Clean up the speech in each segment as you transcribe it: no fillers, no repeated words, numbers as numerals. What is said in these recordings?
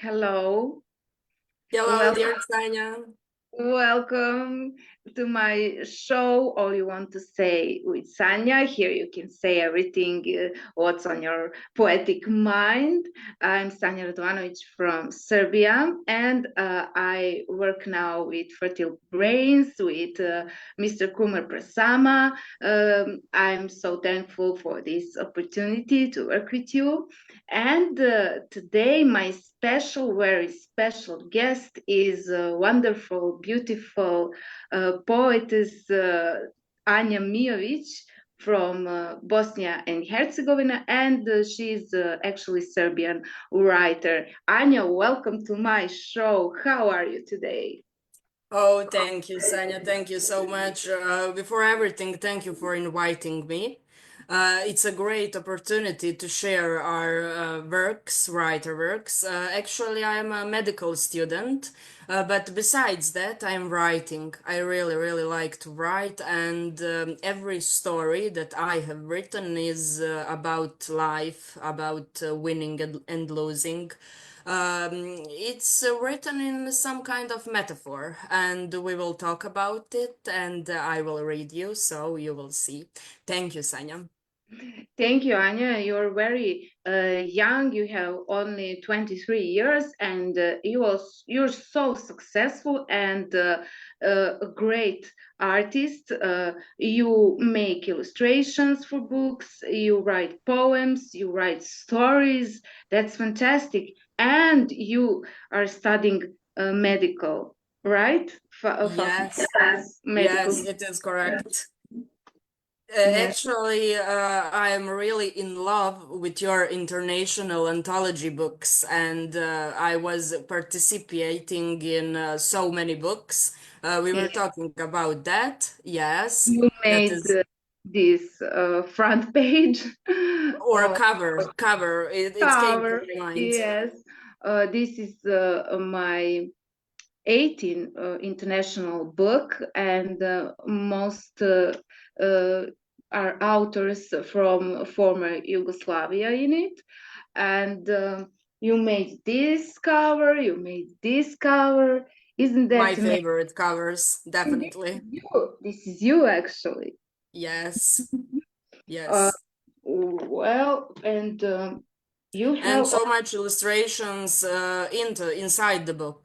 Hello. Hello, Well, dear Sanya. welcome to my show. All you want to say with Sanja. Here you can say everything, what's on your poetic mind. I'm Sanja Radovanović from Serbia, and I work now with Fertile Brains with Mr. Kumar Prasama. I'm so thankful for this opportunity to work with you. And today, my very special guest is a wonderful, beautiful poetess Anja Mijović from Bosnia and Herzegovina, and she's actually Serbian writer. Anja, welcome to my show. How are you today? Oh, thank you, Sanya. Thank you so much. Before everything, thank you for inviting me. It's a great opportunity to share our writer works. Actually, I am a medical student, but besides that, I am writing. I really, really like to write, and every story that I have written is about life, about winning and losing. It's written in some kind of metaphor, and we will talk about it, and I will read you, so you will see. Thank you, Sanya. Thank you, Anya. You're very young. You have only 23 years, and you're so successful and a great artist. You make illustrations for books. You write poems. You write stories. That's fantastic. And you are studying medical, right? Yes, Medical. yes, it is correct. Yes. Actually, I am really in love with your international anthology books, and I was participating in so many books. We were Yes. talking about that. Yes, You that made is. this front page Or of cover. It came to cover. my mind. Yes, this is my 18 international book, and most uh, are authors from former Yugoslavia in it. And you made this cover, you made this cover. Isn't My that amazing? favorite covers, This definitely. is you. This is you, actually. Yes, Uh, yes. well, and you And have, so much illustrations into inside the book.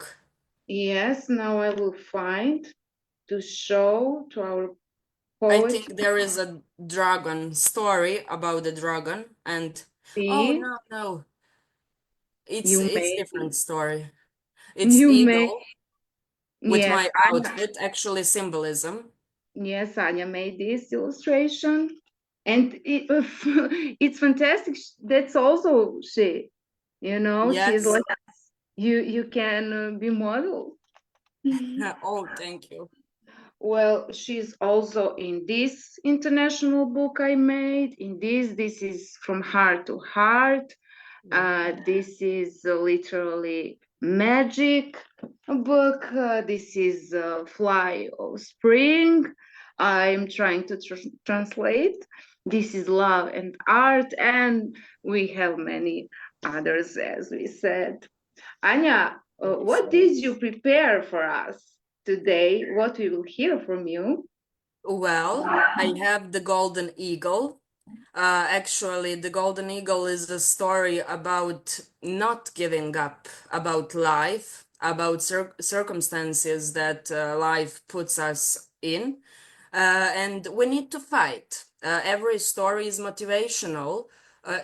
yes, now I will find to show to our I poet. think there is a dragon story about the dragon and oh See, no. It's you it's made, different story. It's you made, eagle with yes, my Anya, outfit, actually symbolism. yes, Anya made this illustration, and it's fantastic. That's also she, she's Yes. like you can be model. Oh, thank you. Well, she's also in this international book I made. This is From Heart to Heart. This is literally magic book. This is Fly of Spring. I'm trying to translate. This is Love and Art, and we have many others, as we said. Anya, what did you prepare for us today? What we will hear from you? Well, I have the Golden Eagle. Actually, the Golden Eagle is a story about not giving up, about life, about circumstances that life puts us in. And we need to fight. Every story is motivational.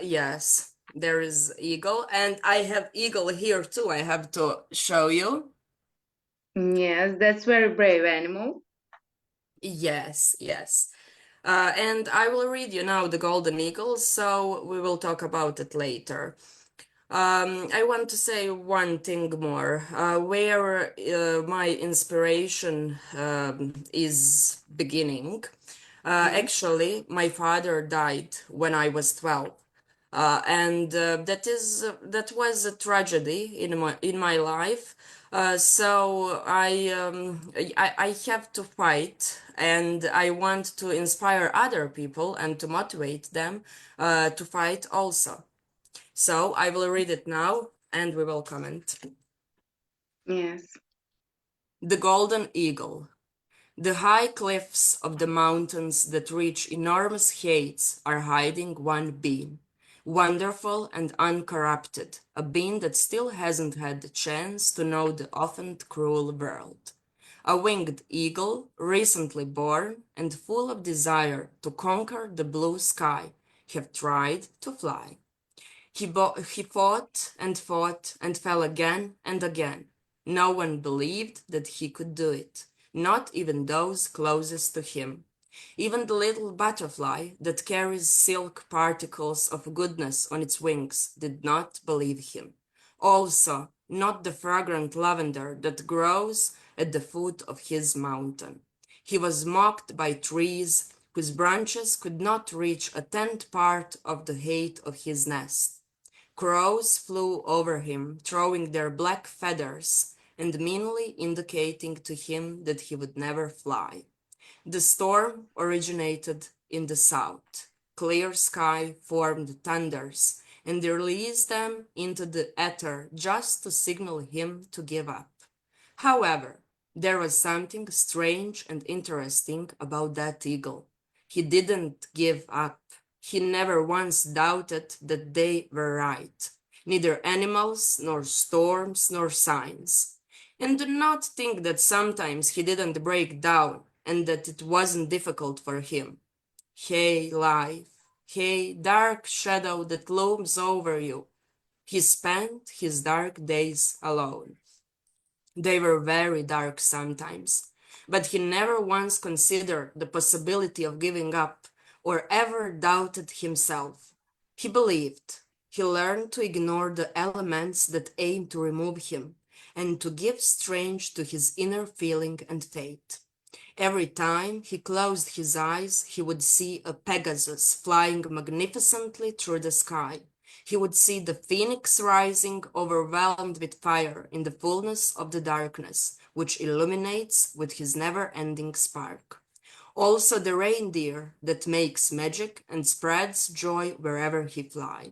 Yes, there is eagle, and I have eagle here too. I have to show you. Yes, that's very brave animal. Yes, yes. And I will read you now the Golden Eagle, so we will talk about it later. I want to say one thing more. Where my inspiration is beginning. Yes. Actually, my father died when I was 12. And that was a tragedy in my life. So I have to fight, and I want to inspire other people and to motivate them to fight also. So I will read it now, and we will comment. Yes. The Golden Eagle. The high cliffs of the mountains that reach enormous heights are hiding one being, wonderful and uncorrupted, a being that still hasn't had the chance to know the often cruel world. A winged eagle, recently born and full of desire to conquer the blue sky, have tried to fly. He fought and fell again and again. No one believed that he could do it, not even those closest to him. Even the little butterfly that carries silk particles of goodness on its wings did not believe him. Also, not the fragrant lavender that grows at the foot of his mountain. He was mocked by trees whose branches could not reach a tenth part of the height of his nest. Crows flew over him, throwing their black feathers and meanly indicating to him that he would never fly. The storm originated in the south. Clear sky formed thunders and released them into the ether just to signal him to give up. However, there was something strange and interesting about that eagle. He didn't give up. He never once doubted that they were right. Neither animals, nor storms, nor signs. And do not think that sometimes he didn't break down and that it wasn't difficult for him. Hey, life. Hey, dark shadow that looms over you. He spent his dark days alone. They were very dark sometimes, but he never once considered the possibility of giving up or ever doubted himself. He believed. He learned to ignore the elements that aim to remove him and to give strength to his inner feeling and fate. Every time he closed his eyes, he would see a Pegasus flying magnificently through the sky. He would see the phoenix rising, overwhelmed with fire in the fullness of the darkness, which illuminates with his never-ending spark. Also the reindeer that makes magic and spreads joy wherever he flies.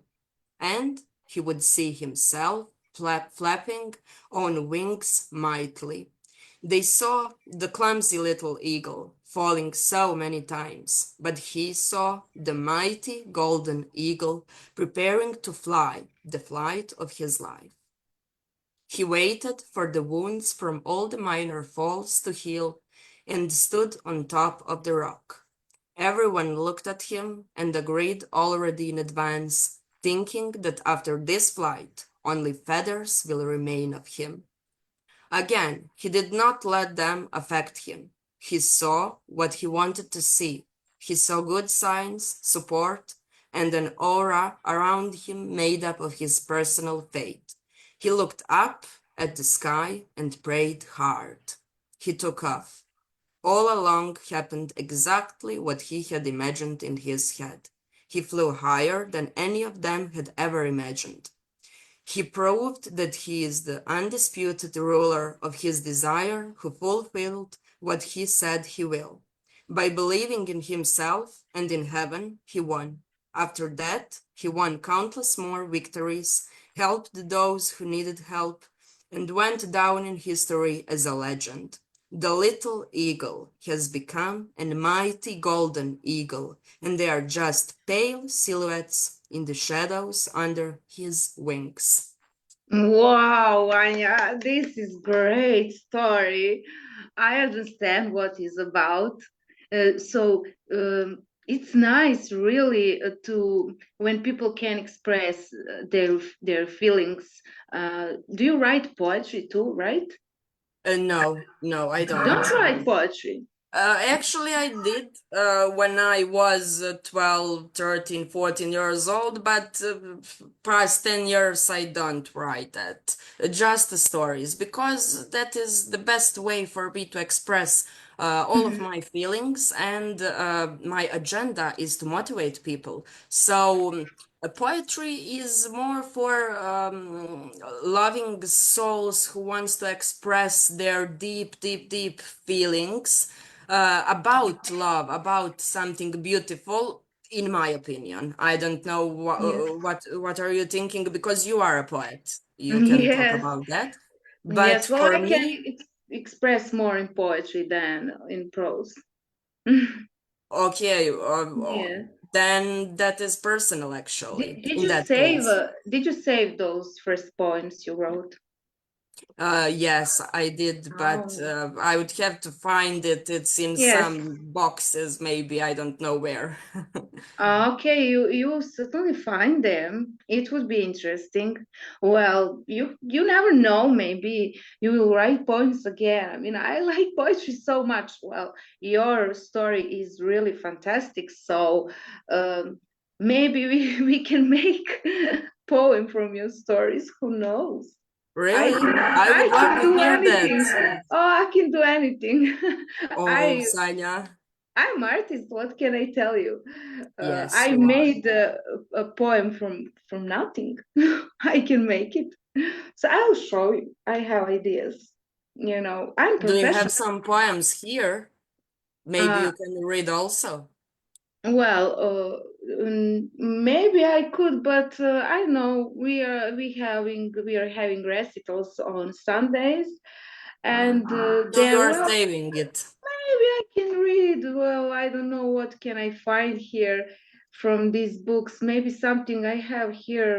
And he would see himself flapping on wings mightily. They saw the clumsy little eagle falling so many times, but he saw the mighty golden eagle preparing to fly the flight of his life. He waited for the wounds from all the minor falls to heal and stood on top of the rock. Everyone looked at him and agreed already in advance, thinking that after this flight, only feathers will remain of him. Again, he did not let them affect him. He saw what he wanted to see. He saw good signs, support, and an aura around him made up of his personal fate. He looked up at the sky and prayed hard. He took off. All along happened exactly what he had imagined in his head. He flew higher than any of them had ever imagined. He proved that he is the undisputed ruler of his desire who fulfilled what he said he will. By believing in himself and in heaven, he won. After that, he won countless more victories, helped those who needed help, and went down in history as a legend. The little eagle has become a mighty golden eagle, and they are just pale silhouettes in the shadows under his wings. Wow, Anya, this is great story. I understand what it's about. It's nice, really, to when people can express their feelings. Do you write poetry too, right? No, I Don't don't. write poetry. Actually, I did when I was 12, 13, 14 years old, but past 10 years I don't write that. Just the stories, because that is the best way for me to express all of Mhm. my feelings, and my agenda is to motivate people. So, poetry is more for loving souls who wants to express their deep, deep, deep feelings about love, about something beautiful, in my opinion. I don't know Yes. what are you thinking because you are a poet. you can talk Yes, about that. But yes. Well, for I can me, express more in poetry than in prose. okay, Yeah. then that is personal actually, Did in you that save case. did you save those first poems you wrote? Yes, I did, but Oh. I would have to find it. It's in Yes. some boxes, maybe, I don't know where. Okay, you certainly find them. It would be interesting. Well, you never know. Maybe you will write poems again. I mean, I like poetry so much. Well, your story is really fantastic. So maybe we can make poem from your stories. Who knows? Really? I I would love can to do hear that. anything. Oh, I can do anything. Oh, I Sanya. I'm artist. What can I tell you? Yes, I you are. made a poem from nothing. I can make it. So I'll show you. I have ideas. You know, I'm Do you have professional. some poems here? Maybe Uh, you can read also. well, maybe I could, but I don't know. We are having recitals on Sundays, and So you there are well saving it. maybe I can read. Well, I don't know what can I find here from these books. Maybe something I have here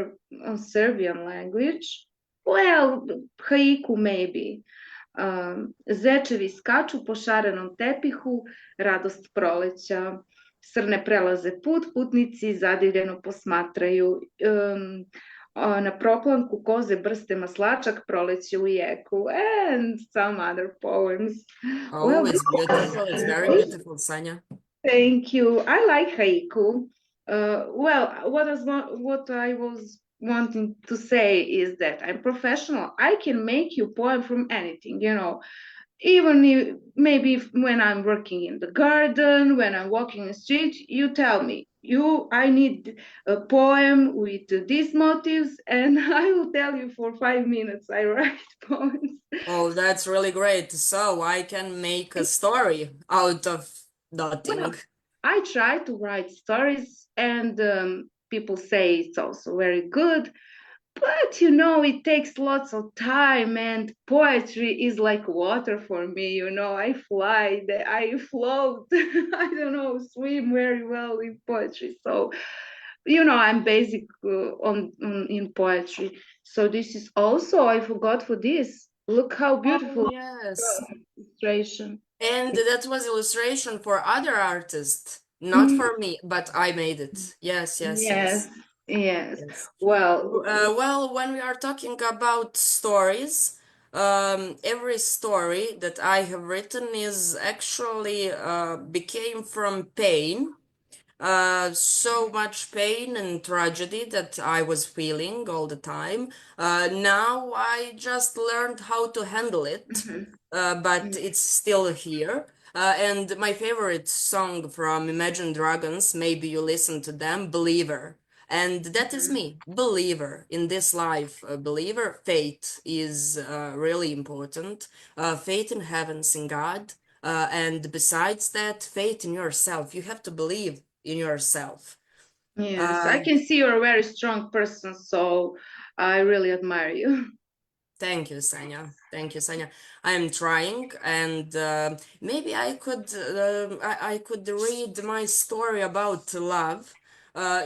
on Serbian language. Well, haiku maybe. Zečevi skaču po šarenom tepihu, radost proleća. Srne prelaze put, putnici zadivljeno posmatraju. Na proplanku koze brste maslačak proleće u jeku. And some other poems. Oh, Well, it's beautiful. It's very this, beautiful, Sanya. thank you. I like haiku. Well, what I was wanting to say is that I'm professional. I can make you poem from anything, you know, even if, maybe when I'm working in the garden, when I'm walking the street, you tell me, I need a poem with these motives, and I will tell you for 5 minutes. I write poems. Oh, that's really great. So I can make a story out of nothing. Well, I try to write stories, and people say it's also very good. But you know, it takes lots of time, and poetry is like water for me. You know, I fly, I float. I don't know, swim very well in poetry. So, you know, I'm basic on in poetry. So this is also I forgot for this. Look how Oh, beautiful yes. illustration. And that was illustration for other artists, not for me, but I made it. Yes, yes, Yes, yes. yes. Yes. Well, Well, when we are talking about stories, every story that I have written is actually became from pain, so much pain and tragedy that I was feeling all the time. Now I just learned how to handle it, mhm, but it's still here. And my favorite song from Imagine Dragons, maybe you listen to them, Believer. And that is mhm. me, believer in this life. A believer, faith is really important. Faith in heavens, in God. And besides that, faith in yourself. You have to believe in yourself. Yes, I Uh, can see you're a very strong person, so I really admire you. Thank you, Sanya. Thank you, Sanya. I am trying, and maybe I could read my story about love.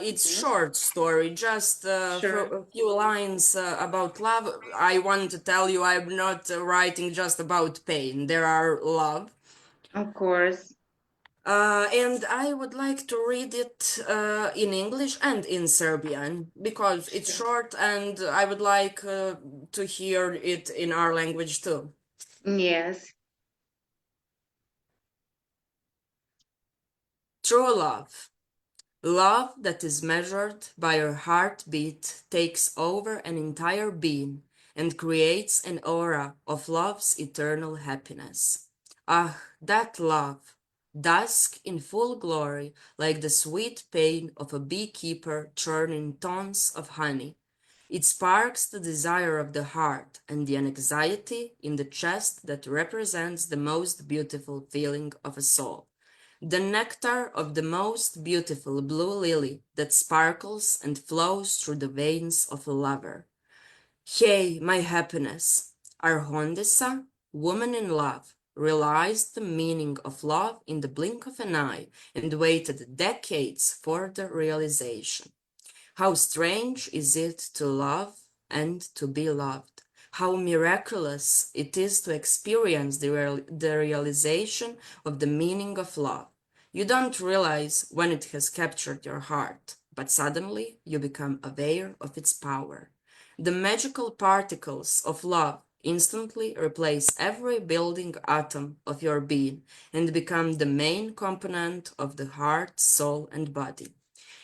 It's Yes, short story, just for sure, a few lines about love. I want to tell you, I'm not writing just about pain. There are love. of course. And I would like to read it in English and in Serbian because it's Sure. short and I would like to hear it in our language too. Yes. True love. Love that is measured by your heartbeat takes over an entire being and creates an aura of love's eternal happiness. Ah, that love, dusk in full glory, like the sweet pain of a beekeeper churning tons of honey. It sparks the desire of the heart and the anxiety in the chest that represents the most beautiful feeling of a soul, the nectar of the most beautiful blue lily that sparkles and flows through the veins of a lover. Hey, my happiness. Arhondesa, woman in love, realized the meaning of love in the blink of an eye and waited decades for the realization. How strange is it to love and to be loved? How miraculous it is to experience the realization of the meaning of love. You don't realize when it has captured your heart, but suddenly you become aware of its power. The magical particles of love instantly replace every building atom of your being and become the main component of the heart, soul, and body.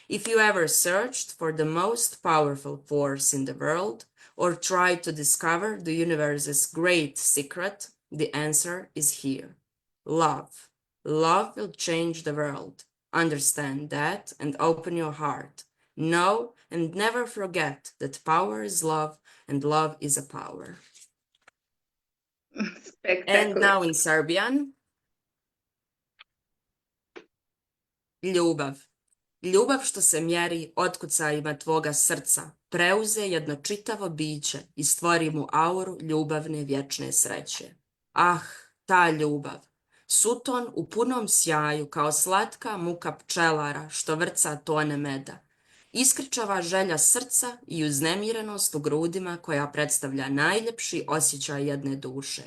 If you ever searched for the most powerful force in the world or tried to discover the universe's great secret, the answer is here. Love. Love will change the world. Understand that and open your heart. Know and never forget that power is love and love is a power. And Spectacular. now in Serbian, ljubav. Ljubav što se mjeri otkucajima tvoga srca, preuze jedno čitavo biće i stvori mu auru ljubavne vječne sreće. Ah, ta ljubav! Suton u punom sjaju kao slatka muka pčelara što vrca tone meda. Iskričava želja srca i uznemirenost u grudima koja predstavlja najljepši osjećaj jedne duše.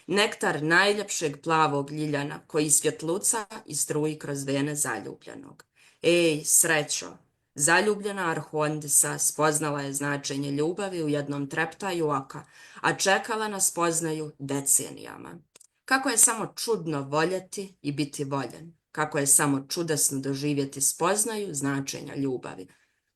Nektar najljepšeg plavog ljiljana koji svjetluca i struji kroz vene zaljubljenog. Ej, srećo! Zaljubljena Arhondisa spoznala je značenje ljubavi u jednom treptaju oka, a čekala na spoznaju decenijama. Kako je samo čudno voljeti i biti voljen. Kako je samo čudesno doživjeti spoznaju značenja ljubavi.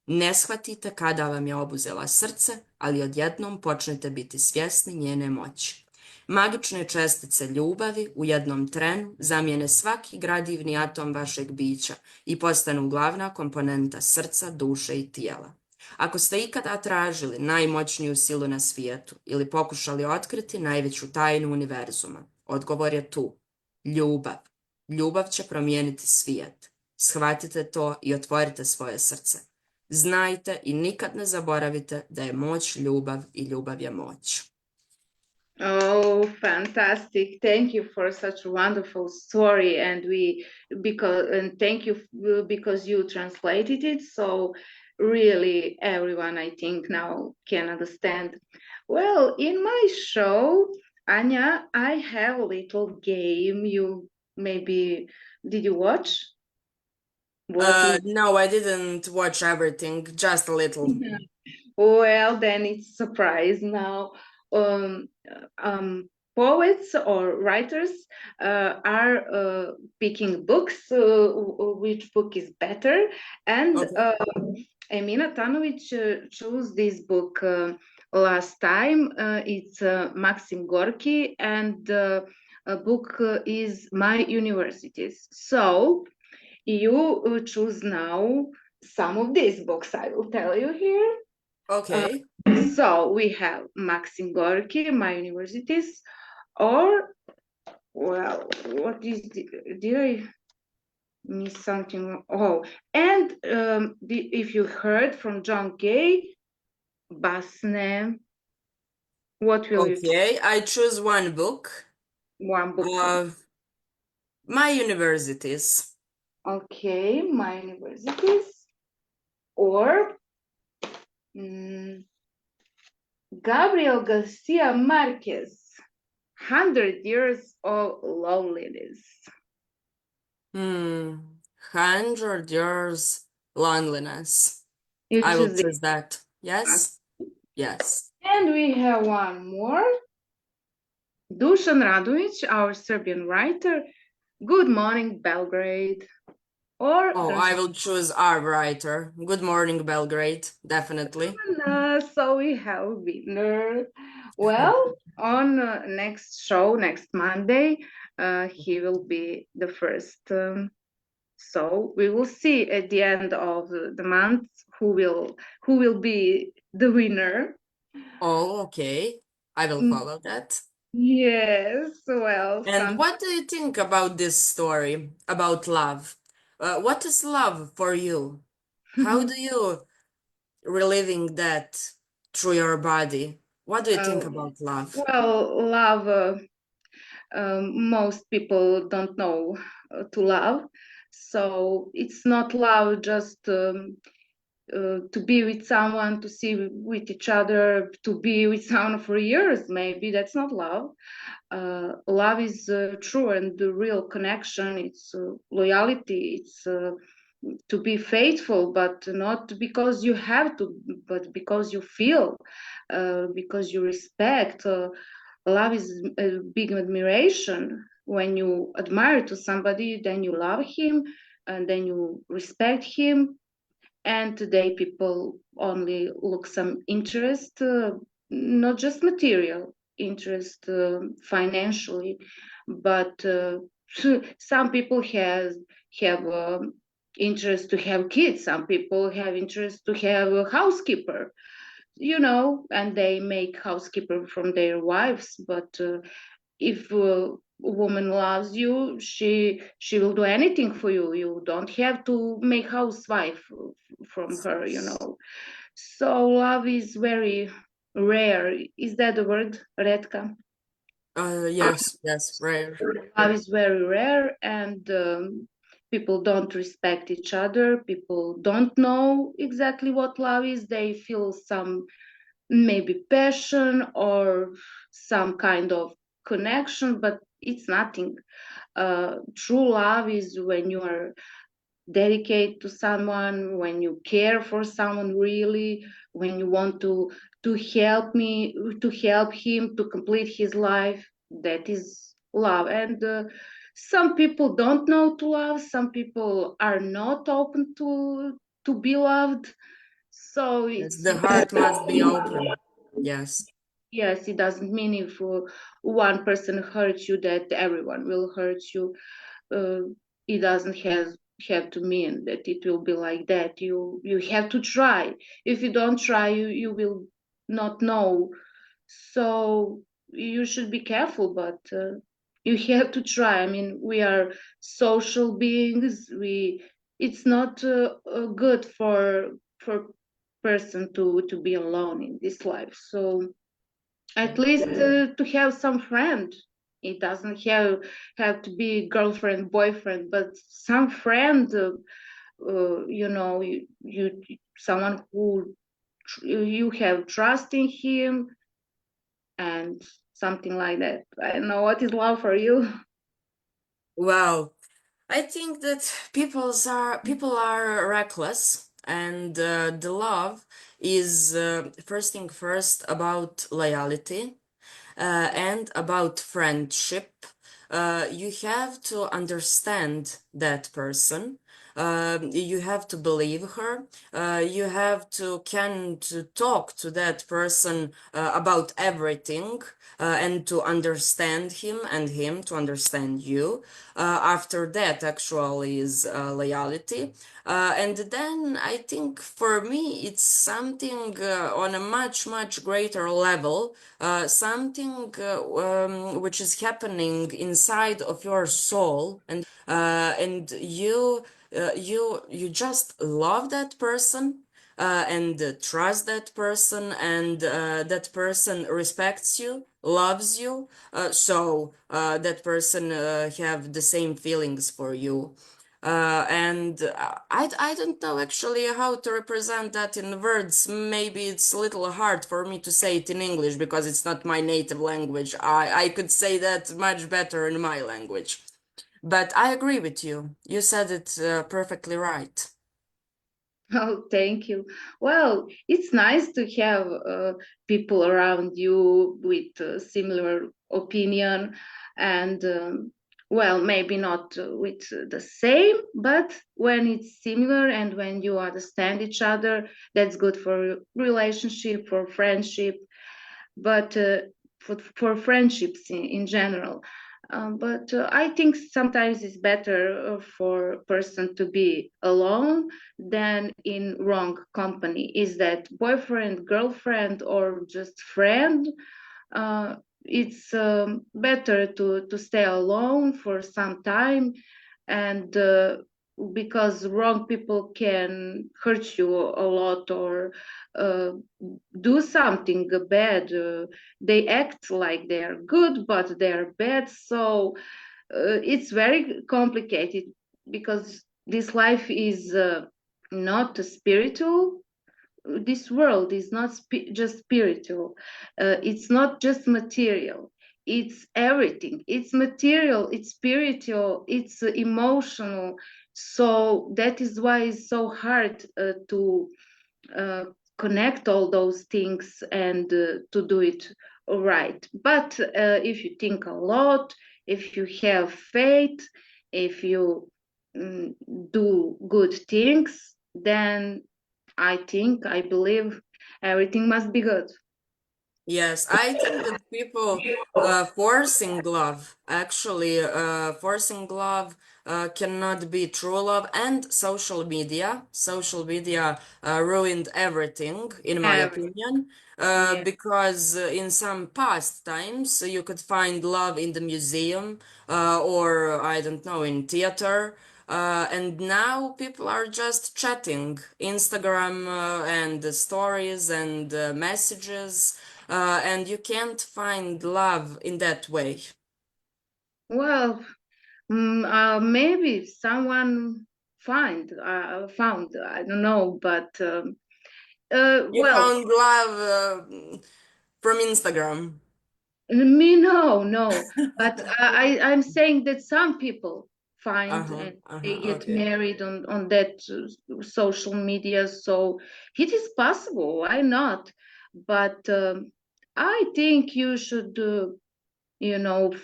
Ne shvatite kada vam je obuzela srce, ali odjednom počnete biti svjesni njene moći. Magične čestice ljubavi u jednom trenu zamijene svaki gradivni atom vašeg bića i postanu glavna komponenta srca, duše i tijela. Ako ste ikada tražili najmoćniju silu na svijetu ili pokušali otkriti najveću tajnu univerzuma, odgovor je tu. Ljubav. Ljubav će promijeniti svijet. Shvatite to i otvorite svoje srce. Znajte i nikad ne zaboravite da je moć ljubav i ljubav je moć. Oh, fantastic. Thank you for such a wonderful story, and thank you because you translated it, so really everyone I think now can understand. Well, in my show, Anya, I have a little game. You maybe did you watch? No, I didn't watch everything, just a little. Well, then it's a surprise now. Um, Poets or writers are picking books, which book is better. And Okay. Emina Tanovic chose this book last time. It's Maxim Gorky, and the book is My Universities. So you choose now some of these books I will tell you here. Okay. So we have Maxim Gorky, My Universities, or, well, what is did I miss something? Oh, and if you heard from John Gay, Basne, what will you choose? Okay, I choose one book. One book from. My Universities. Okay, My Universities, or Gabriel Garcia Marquez, 100 Years of Loneliness. 100 Years Loneliness. You I will choose it. choose that. Yes? Yes. And we have one more. Dusan Radovic, our Serbian writer. Good Morning, Belgrade. Or Oh, I will choose our writer. Good Morning, Belgrade. Definitely. So we have a winner. Well, on next show, next Monday, he will be the first. So we will see at the end of the month who will be the winner. Oh, okay. I will follow that. Yes, well, And what do you think about this story about love? What is love for you? How do you reliving that through your body? What do you think Um, about love? well, love, most people don't know to love. So it's not love just to be with someone, to see with each other, to be with someone for years, maybe. That's not love. Love is true and the real connection. It's loyalty. It's to be faithful, but not because you have to, but because you feel, because you respect. Love is a big admiration. When you admire to somebody, then you love him, and then you respect him. And today people only look some interest, not just material interest, financially, but some people have interest to have kids. Some people have interest to have a housekeeper, and they make housekeeper from their wives. But if a woman loves you, she will do anything for you. You don't have to make housewife from her. So love is very rare. Is that the word, Redka? Yes, yes, rare. Love is very rare, and people don't respect each other. People don't know exactly what love is. They feel some, maybe, passion or some kind of connection, but it's nothing. True love is when you are dedicated to someone, when you care for someone really, when you want to help him to complete his life. That is love. And some people don't know to love. Some people are not open to be loved. So Yes, it's the heart must be open. Yes. yes, it doesn't mean if one person hurts you that everyone will hurt you. uh, it doesn't have to mean that it will be like that. You have to try. If you don't try, you will not know. So you should be careful, but you have to try. I mean, we are social beings. We It's not good for person to be alone in this life. So at least to have some friend. It doesn't have to be girlfriend, boyfriend, but some friend. You someone who you have trust in him, and something like that. I don't know what is love for you. Well, I think that people are reckless, and the love is first thing first about loyalty and about friendship. You have to understand that person. You have to believe her. You have to can to talk to that person about everything. And to understand him and him to understand you. After that, actually, is loyalty. And then I think for me, it's something on a much, much greater level, something which is happening inside of your soul, and you just love that person. And trust that person, and that person respects you, loves you, so that person have the same feelings for you. And I don't know actually how to represent that in words. Maybe it's a little hard for me to say it in English because it's not my native language. I could say that much better in my language. But I agree with you. You said it perfectly right. Oh, thank you. Well, it's nice to have people around you with similar opinion, and well, maybe not with the same, but when it's similar and when you understand each other, that's good for relationship, for friendship, but for friendships in general. But I think sometimes it's better for a person to be alone than in wrong company. Is that boyfriend, girlfriend, or just friend? Uh, it's better to stay alone for some time, and because wrong people can hurt you a lot or uh, do something bad. They act like they're good, but they're bad. So it's very complicated because this life is not spiritual. This world is not just spiritual. It's not just material. It's everything. It's material, it's spiritual, it's emotional. So that is why it's so hard to uh, connect all those things and to do it right. But if you think a lot, if you have faith, if you mm, do good things, then I believe everything must be good. Yes, I think that people forcing love, actually, forcing love cannot be true love, and social media ruined everything, in my Every, opinion, yeah. because in some past times you could find love in the museum or I don't know, in theater. And now people are just chatting, Instagram and the stories and messages, and you can't find love in that way. Well, maybe someone found. I don't know, but You well, found love from Instagram. me no. But I'm saying that some people find Uh-huh, and they uh-huh, get okay. married on that social media. So it is possible. Why not? But I think you should.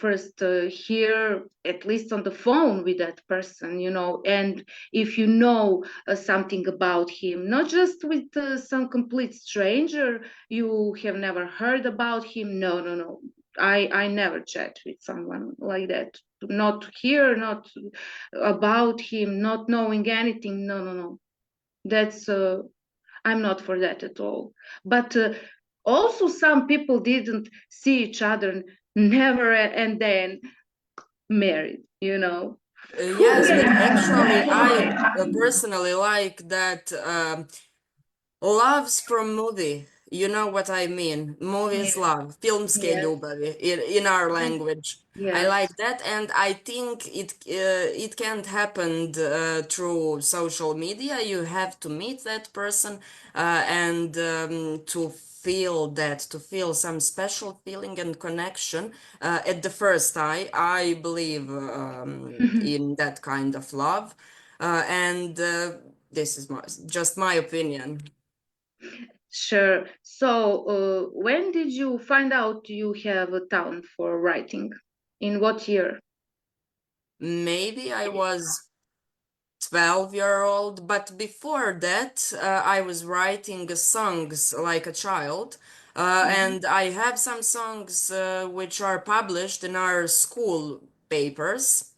First hear at least on the phone with that person, and if you know something about him, not just with some complete stranger you have never heard about him. No. I never chat with someone like that. Not here, not about him, not knowing anything. No. That's I'm not for that at all. But also, some people didn't see each other never and then married, Who Yes, but actually, I can? personally like that loves from movie. You know what I mean? Movies Yeah, love. Filmske yes, ljubavi in our language. I yes. like that, and I think it can't happen through social media. You have to meet that person and to feel that, to feel some special feeling and connection at the first eye. I believe in that kind of love, and this is just my opinion. Sure. So, when did you find out you have a talent for writing? In what year? Maybe I was 12-year old, but before that, I was writing songs like a child. Mhm. And I have some songs which are published in our school papers.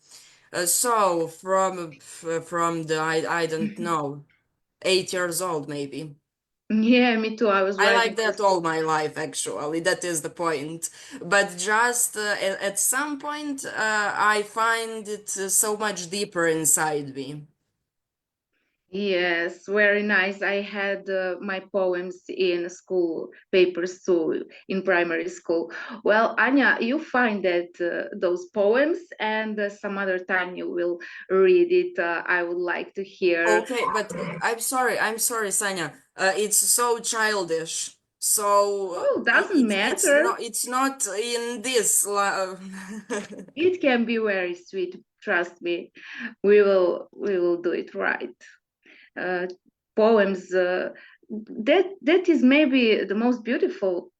So from the I don't know, 8 years old maybe. Yeah, me too. I was I writing like for that all school. my life, actually. That is the point. But just at some point, I find it so much deeper inside me. Yes, very nice. I had my poems in school papers too, in primary school. Well, Anya, you find that those poems, and some other time you will read it. I would like to hear. Okay, but I'm sorry, Sanya. It's so childish. So Oh, doesn't matter. it's not in this. It can be very sweet. Trust me. We will do it right. Uh, Poems. That is maybe the most beautiful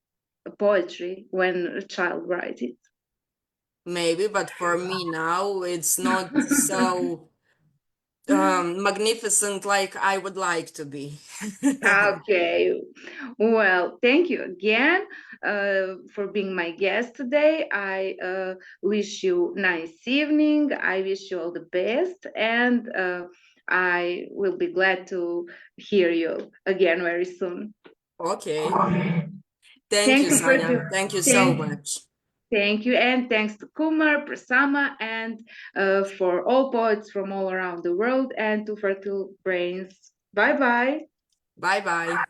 poetry when a child writes it. Maybe, but for me now, it's not so magnificent like I would like to be. Okay. Well, thank you again for being my guest today. I wish you nice evening. I wish you all the best, and I will be glad to hear you again very soon. Okay. Thank you, Thank you for Sanya. Thank you so thank much. Thank you, and thanks to Kumar, Prasama, and for all poets from all around the world, and to Fertile Brains. Bye bye. Bye bye.